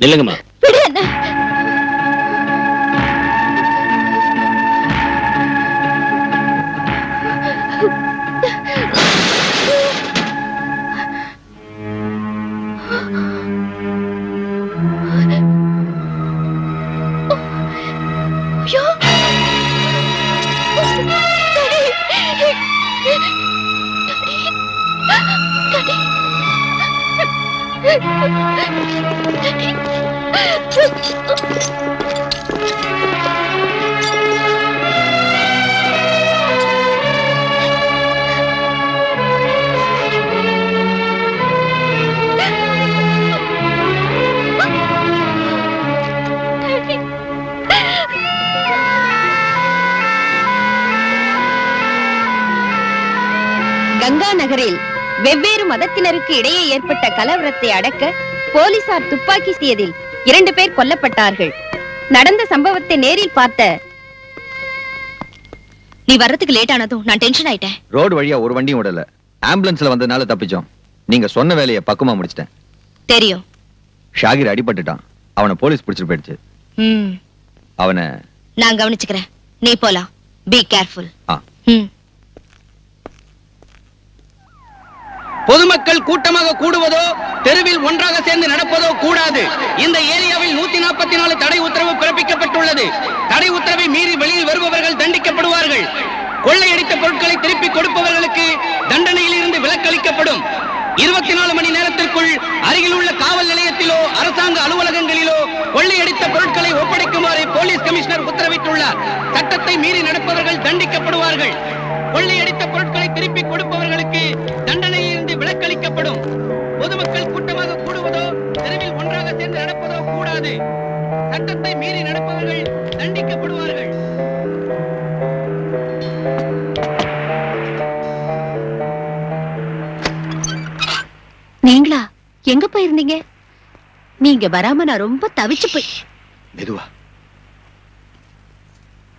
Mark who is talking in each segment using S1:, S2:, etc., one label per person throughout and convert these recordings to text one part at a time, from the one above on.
S1: நில்லுங்கம்மா.
S2: விடு அண்ணா.
S3: கங்கா நகரில் வெவ்வேறு மதத்தினருக்கு இடையே ஏற்பட்ட கலவரத்தை அடக்க போலீசார் துப்பாக்கி சீதில் 2 பேர் கொல்லப்பட்டார்கள். நடந்த சம்பவத்தை நேரில் பார்த்த
S2: நீ வர்றதுக்கு லேட் ஆனதும் நான் டென்ஷன் ஆயிட்டேன்.
S4: ரோடு வழியா ஒரு வண்டியும் விடல. ஆம்புலன்ஸ்ல வந்ததுனால தப்பிச்சோம். நீங்க சொன்ன வேலையை பக்குவமா முடிச்சிட்டேன்.
S2: தெரியும்.
S4: ஷாகிர் அடிபட்டுட்டான். அவனை போலீஸ் பிடிச்சிட்டு போயிடுச்சு. அவனை
S2: நான் கவனிச்சுக்கிறேன். நீ போலாம். Be careful.
S5: பொதுமக்கள் கூட்டமாக கூடுவதோ தெருவில் ஒன்றாக சேர்ந்து நடப்பதோ கூடாது. இந்த ஏரியாவில் 144 தடை உத்தரவு பிறப்பிக்கப்பட்டுள்ளது. தடை உத்தரவை மீறி வெளியில் வருபவர்கள் தண்டிக்கப்படுவார்கள். கொள்ளையடித்த பொருட்களை திருப்பி கொடுப்பவர்களுக்கு தண்டனையில் இருந்து விலக்களிக்கப்படும். 24 மணி நேரத்திற்குள் அருகில் உள்ள காவல் நிலையத்திலோ அரசாங்க அலுவலகங்களிலோ கொள்ளையடித்த பொருட்களை ஒப்படைக்குமாறு போலீஸ் கமிஷனர் உத்தரவிட்டுள்ளார். சட்டத்தை மீறி நடப்பவர்கள் தண்டிக்கப்படுவார்கள். கொள்ளையடித்த பொருட்களை திருப்பி கொடுப்பவர்களுக்கு தண்டனையில் இருந்து விலக்களிக்கப்படும். பொதுமக்கள் கூட்டமாக கூடுவதோ தெருவில் ஒன்றாக சேர்ந்து நடப்பதோ கூடாது. சட்டத்தை மீறி நடப்பவர்கள் தண்டிக்கப்படுவார்கள்.
S2: நீங்களா எங்க போயிருந்தீங்க? நீங்க வராம நான் ரொம்ப தவிச்சு போய்.
S4: மெதுவா.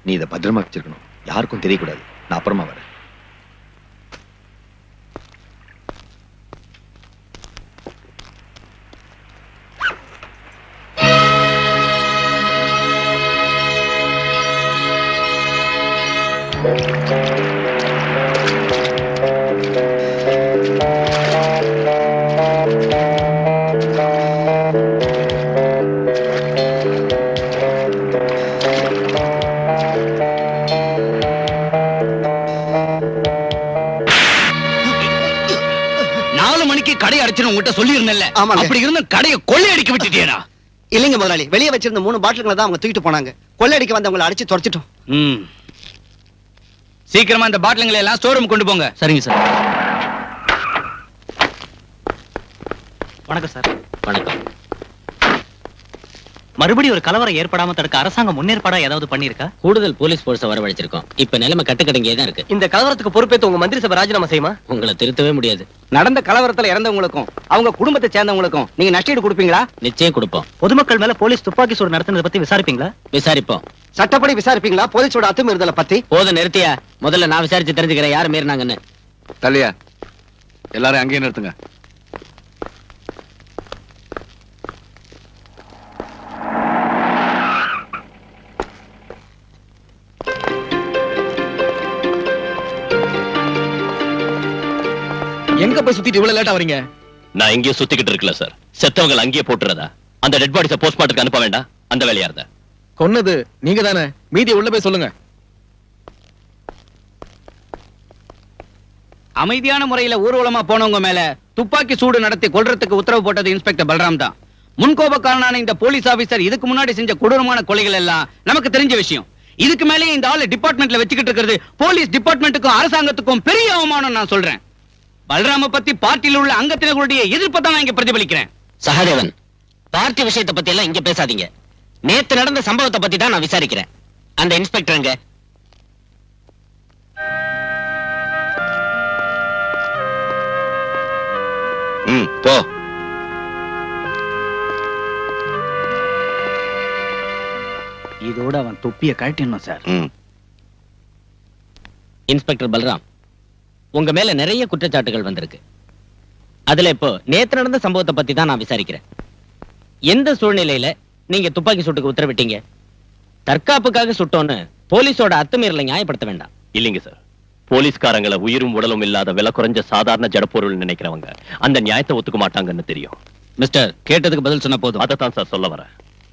S4: நீ இதை பத்திரமா வச்சிருக்கணும். யாருக்கும் தெரியக்கூடாது. நான் அப்புறமா வரேன்.
S5: கடை அடிச்சு உங்ககிட்ட சொல்லி இருந்தேன்ல. அப்படி இருந்த கடையை கொள்ளையடிக்க விட்டுட்டியேடா?
S6: இல்லைங்க முதலாளி, வெளியே வச்சிருந்த 3 பாட்டில்களை தான் அவங்க தூக்கிட்டு போனாங்க. கொள்ளையடிக்க வந்தவங்களை அடிச்சு துரத்திட்டோம்.
S5: சீக்கிரமா இந்த பாட்டில்களை எல்லாம் ஸ்டோர் ரூம் கொண்டு போங்க.
S1: சரிங்க சார்.
S7: வணக்கம் சார்.
S1: வணக்கம்.
S7: மறுபடியும் ஒரு கலவரம் ஏற்படாம தடுக்க அரசாங்கம் முன்னேற்பாடா ஏதாவது பண்ணிருக்கா?
S1: கூடுதல் போலீஸ் போர்ஸை வரவழைச்சிருக்கோம். இப்ப நிலைமை கட்டுக்கடங்கியே தான் இருக்கு.
S7: இந்த கலவரத்துக்கு பொறுப்பேற்று உங்க மந்திரி சபை ராஜினாமா செய்யுமா?
S1: உங்களை திருத்தவே முடியாது.
S5: நடந்த கலவரத்துல இறந்தவங்களுக்கும் அவங்க குடும்பத்தை சேர்ந்தவங்களுக்கும் நீங்க நஷ்டஈடு கொடுப்பீங்களா?
S1: நிச்சயம் கொடுப்போம்.
S7: பொதுமக்கள் மேல போலீஸ் துப்பாக்கி சூடு நடத்துனதை பத்தி விசாரிப்பீங்களா?
S1: விசாரிப்போம்.
S6: சட்டப்படி விசாரிப்பீங்களா? போலீஸோட அத்துமீறுதலை பத்தி?
S1: போதும் நிறுத்தியா. முதல்ல நான் விசாரிச்சு தெரிஞ்சுக்கிறேன் யார் மீறினாங்கன்னு.
S4: தள்ளியா எல்லாரும் அங்கேயே நிறுத்துங்க.
S5: எங்க போய் சுத்திட்டு இவ்வளவு லேட்டா வரீங்க?
S1: நான் இங்கேயே சுத்திக்கிட்டு இருக்கல சார். செத்தவங்க அங்கேயே போட்டுறதா? அந்த டெட் பாடிஸை போஸ்ட்மார்ட்டத்துக்கு அனுப்ப வேண்டாம். அந்த வேலையா இருந்தா
S5: கொன்னது நீங்க தானே. மீதியை உள்ள போய் சொல்லுங்க. அமைதியான முறையில ஊர்வலமா போனவங்க மேல துப்பாக்கி சூடு நடத்தி கொல்றதுக்கு உத்தரவு போட்டது இன்ஸ்பெக்டர் பல்ராம் தான். முன்கோபக்காரனான இந்த போலீஸ் ஆபீசர் இதுக்கு முன்னாடி செஞ்ச கொடூரமான கொலைகள் எல்லாம் நமக்கு தெரிஞ்ச விஷயம். இதுக்கு மேலேயே இந்த ஆளு டிபார்ட்மெண்ட்ல வச்சுக்கிட்டு இருக்கிறது போலீஸ் டிபார்ட்மெண்ட்டுக்கும் அரசாங்கத்துக்கும் பெரிய அவமானம். நான் சொல்றேன். பல்ராம பத்தி பார்ட்டியில் உள்ள அங்கத்தினர்களுடைய எதிர்ப்பை தான் நான் இங்க பிரதிபலிக்கிறேன்.
S1: சகாதேவன், பார்ட்டி விஷயத்தை பத்தி எல்லாம் இங்க பேசாதீங்க. நேத்து நடந்த சம்பவத்தை பத்தி தான் நான் விசாரிக்கிறேன். அந்த இன்ஸ்பெக்டர் எங்க? போ.
S7: இதோட அவன் தொப்பியை கழட்டிடணும் சார்.
S1: இன்ஸ்பெக்டர் பல்ராம், உங்க மேல நிறைய குற்றச்சாட்டுகள் வந்திருக்கு. அதுல இப்போ நேத்து நடந்த சம்பவத்தை பத்தி தான் நான் விசாரிக்கிறேன். எந்த சூழ்நிலையில நீங்க துப்பாக்கி சூட்டுக்கு உத்தரவிட்டீங்க? தற்காப்புக்காக சுட்டோன்னு போலீஸோட அத்துமீறலை நியாயப்படுத்த வேண்டாம்.
S8: இல்லைங்க சார், போலீஸ்காரங்களை உயிரும் உடலும் இல்லாத விலை குறைஞ்ச சாதாரண ஜடப்பொருள் நினைக்கிறவங்க அந்த நியாயத்தை ஒத்துக்க மாட்டாங்கன்னு தெரியும்.
S7: மிஸ்டர், கேட்டதுக்கு பதில் சொன்ன போதும்.
S8: அதைத்தான் சார் சொல்ல வரேன்.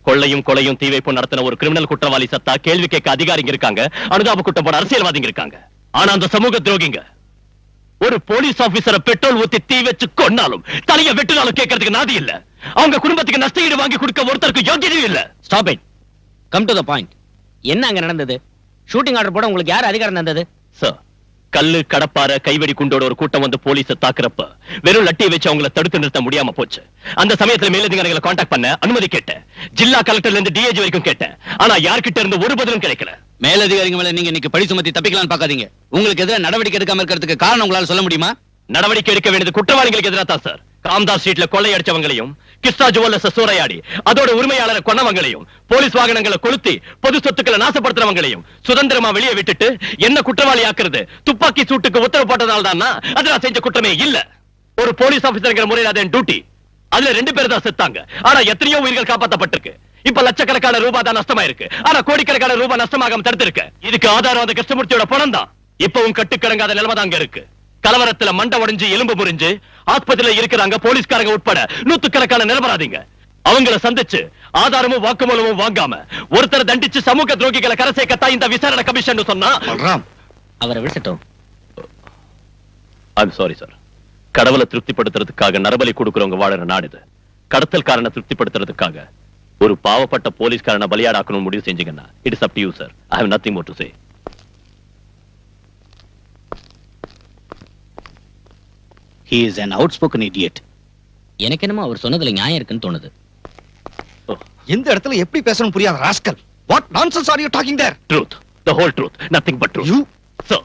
S8: கொள்ளையும் கொலையும் தீ வைப்பும் நடத்தின ஒரு கிரிமினல் குற்றவாளி சத்தா கேள்வி கேட்க அதிகாரிங்க இருக்காங்க, அனுதாப குற்றம் போட அரசியல்வாதிங்க இருக்காங்க. ஆனா அந்த சமூக துரோகிங்க ஒரு போலீஸ் ஆபீசரை பெட்ரோல் ஊத்தி தீ வச்சு கொன்னாலும் தலைய வெட்டினாலும் கேட்கறதுக்கு நாதி இல்ல. அவங்க குடும்பத்துக்கு நஷ்டஈடு வாங்கி கொடுக்க ஒருத்தருக்கு யோகியதையும் இல்ல.
S1: Stop it. Come to the point. என்ன அங்க நடந்தது? ஷூட்டிங் ஆர்டர் போட உங்களுக்கு யார் அதிகாரம் தந்தது?
S8: சார், கல்லு கடப்பார கைவெடி குண்டோட ஒரு கூட்டம் வந்து போலீஸை தாக்குறப்ப வெறும் லட்டியை வச்சு அவங்களை தடுத்து நிறுத்த முடியாம போச்சு. அந்த சமயத்துல மேலதிகாரிகளை காண்டாக்ட் பண்ண அனுமதி கேட்டேன். ஜில்லா கலெக்டர்ல இருந்து டிஐஜி வரைக்கும் கேட்டேன். ஆனா யார்கிட்ட இருந்து ஒரு பதிலும் கிடைக்கல.
S7: மேலதிகாரிங்க மேல நீங்க இன்னைக்கு பழி சுமத்தி தப்பிக்கலாம்னு பாக்காதீங்க. உங்களுக்கு எதிராக நடவடிக்கை எடுக்காம இருக்கிறதுக்கு காரணம் உங்களால சொல்ல முடியுமா?
S8: நடவடிக்கை எடுக்க வேண்டியது குற்றவாளிகளுக்கு எதிராக தான் சார். காம்தாஸ் ஸ்ட்ரீட்ல கொள்ளை அடிச்சவங்களையும், கிஸ்டா ஜுவல்லர்ஸ் சூறையாடி அதோட உரிமையாளரை கொன்னவங்களையும், போலீஸ் வாகனங்களை கொளுத்தி பொது சொத்துக்களை நாசப்படுத்துறவங்களையும் சுதந்திரமா வெளியே விட்டுட்டு என்ன குற்றவாளி ஆக்குறது துப்பாக்கி சூட்டுக்கு உத்தரவு போட்டதால் தான் அது நான் செஞ்ச குற்றமே இல்ல. ஒரு போலீஸ் ஆபீசர்ங்கிற முறையில் அது என் டியூட்டி. அதுல 2 பேர் தான் செத்தாங்க. ஆனா எத்தனையோ உயிர்கள் காப்பாற்றப்பட்டிருக்கு. இப்ப லட்சக்கணக்கான ரூபாய் தான் நஷ்டமா இருக்கு. ஆனா கோடிக்கணக்கான ரூபாய் நஷ்டமாகாம தடுத்திருக்கு. இதுக்கு ஆதாரம் அந்த கிருஷ்ணமூர்த்தியோட பணம் தான். இப்பவும் கட்டுக்கடங்காத நிலைமை தான் அங்க இருக்கு. கலவரத்துல மண்டை உடைஞ்சு எலும்பு முறிஞ்சு ஆஸ்பத்திரியில இருக்கிறாங்க போலீஸ்காரங்க உட்பட நூத்துக்கணக்கான நிரபராதிங்க. அவங்கள சந்திச்சு ஆதாரமும் வாக்குமூலமும் வாங்காம ஒருத்தரை தண்டிச்சு சமூக துரோகிகளை கரை சேர்க்கத்தான் இந்த விசாரணை கமிஷன் சொன்னா.
S1: அவரை விட்டுட்டோம்.
S8: I'm sorry sir. கடவுளை திருப்திப்படுத்துறதுக்காக நரபலி கொடுக்கறவங்க வாழற நாடு இது. கடத்தல்காரனை திருப்திப்படுத்துறதுக்காக ஒரு பாவப்பட்ட போலீஸ்காரனை பலியாடாக்கணும் முடிவு செஞ்சீங்கன்னா it is up to you sir. I have nothing more to say.
S7: He is an outspoken idiot.
S1: எனக்கு என்னமோ அவர் சொன்னதுல நியாயம் இருக்குன்னு தோணுது.
S6: எந்த இடத்துல எப்படி பேசணும் புரியாத rascal. What nonsense are you talking there?
S8: Truth, the whole truth, nothing but truth.
S6: You?
S8: Sir.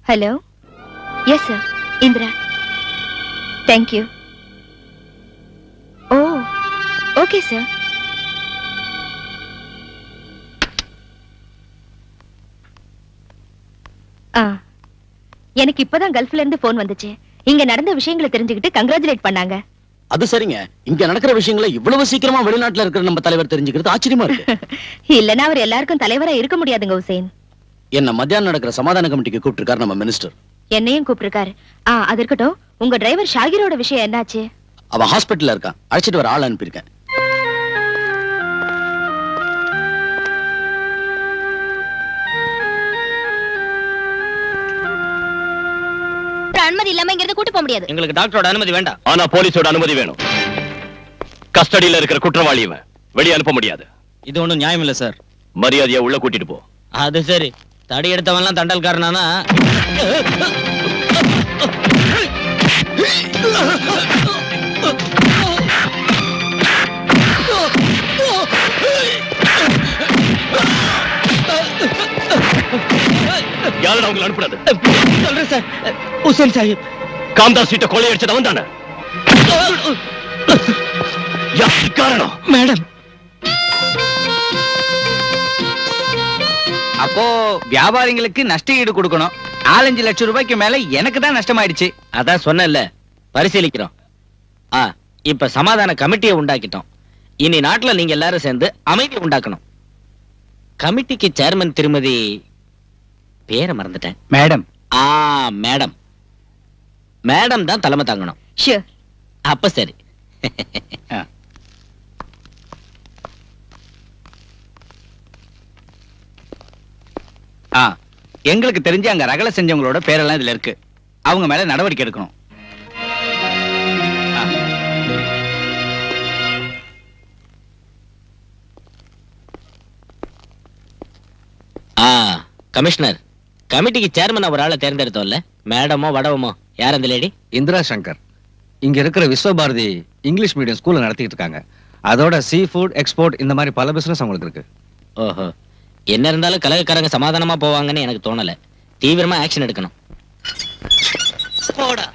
S3: Hello? Yes, sir. Indra. Thank you. Oh, okay, sir. எனக்கு இப்பதான் கல்ஃப்ல இருந்து போன் வந்துச்சு. இங்க நடந்த விஷயங்களை தெரிஞ்சுக்கிட்டு கங்க்ராச்சுலேட் பண்ணாங்க.
S7: அது சரிங்க. இங்க நடக்கிற விஷயங்களை இவ்வளவு சீக்கிரமா வெளிநாட்டுல இருக்கிற நம்ம தலைவர் தெரிஞ்சுக்கிறது ஆச்சரியமா இருக்கு.
S3: இல்லனா அவர் எல்லாருக்கும் தலைவரா இருக்க முடியாதுங்க ஹுசைன்.
S7: என்ன மத்தியானம் நடக்கிற சமாதான கமிட்டிக்கு கூப்பிட்டிருக்காரு நம்ம மினிஸ்டர்.
S3: என்னையும் கூப்பிட்டிருக்காரு. அது இருக்கட்டும், உங்க டிரைவர் ஷாகிரோட விஷயம் என்னாச்சு?
S7: அவன் ஹாஸ்பிட்டல்ல இருக்கான். அழைச்சிட்டு வர ஆள் அனுப்பியிருக்கேன்.
S3: அனுமதி இல்லாம இங்க இருந்து கூட்டி போக முடியாது.
S1: எங்களுக்கு டாக்டரோட அனுமதி வேண்டாம்.
S8: ஆனா போலீஸோட அனுமதி வேணும். கஸ்டடியில இருக்கிற குற்றவாளி இவன். வெளியே அனுப்ப முடியாது.
S7: இது ஒண்ணும் நியாயம் இல்ல சார்.
S8: மரியாதையா உள்ள கூட்டிட்டு போ.
S1: அது சரி. தடி எடுத்தவன்லாம் தண்டல்காரனானா?
S8: யாரும் அவங்களை அனுப்புறது?
S1: சொல்றேன் சார். ஹுசைன் சாஹிப்
S8: காம்தாஸ் சீட்டை கொள்ளையடிச்சது அவன் தானே? காரணம்
S1: மேடம்.
S5: அப்போ வியாபாரிகளுக்கு நஷ்ட ஈடு கொடுக்கணும். 4-5 லட்சம் ரூபாய்க்கு மேல எனக்கு தான் நஷ்டமாயிடுச்சு.
S1: அதான் சொன்னேன்ல, பரிசீலிக்கிறோம். இப்ப சமாதான கமிட்டியை உண்டாக்கிட்டோம். இனி நாட்டுல நீங்க எல்லாரும் சேர்ந்து அமைதி உண்டாக்கணும். கமிட்டிக்கு சேர்மன் திருமதி பேரை மறந்துட்டேன்.
S5: மேடம்.
S1: மேடம். மேடம் தான் தலைமை தாங்கணும்.
S3: ஷூர்.
S1: அப்ப சரி.
S5: எங்களுக்கு தெரிஞ்சு அங்க ரகலை செஞ்சவங்களோட பேரெல்லாம் இதுல இருக்கு. அவங்க மேல நடவடிக்கை எடுக்கணும்.
S1: கமிஷனர், கமிட்டிக்கு சேர்மன் ஒரு ஆளை தேர்ந்தெடுத்தோம்ல, மேடமோ வடவமோ யார் அந்த லேடி?
S4: இந்திரா சங்கர். இங்க இருக்கிற விஸ்வபாரதி இங்கிலீஷ் மீடியம் ஸ்கூல்ல நடத்திட்டு இருக்காங்க. அதோட சீ ஃபுட் எக்ஸ்போர்ட் இந்த மாதிரி பல பிசினஸ் அவங்களுக்கு இருக்கு.
S1: ஓஹோ. என்ன இருந்தாலும் கலகக்காரங்க சமாதானமா போவாங்கன்னு எனக்கு தோணல. தீவிரமா ஆக்ஷன் எடுக்கணும். போடா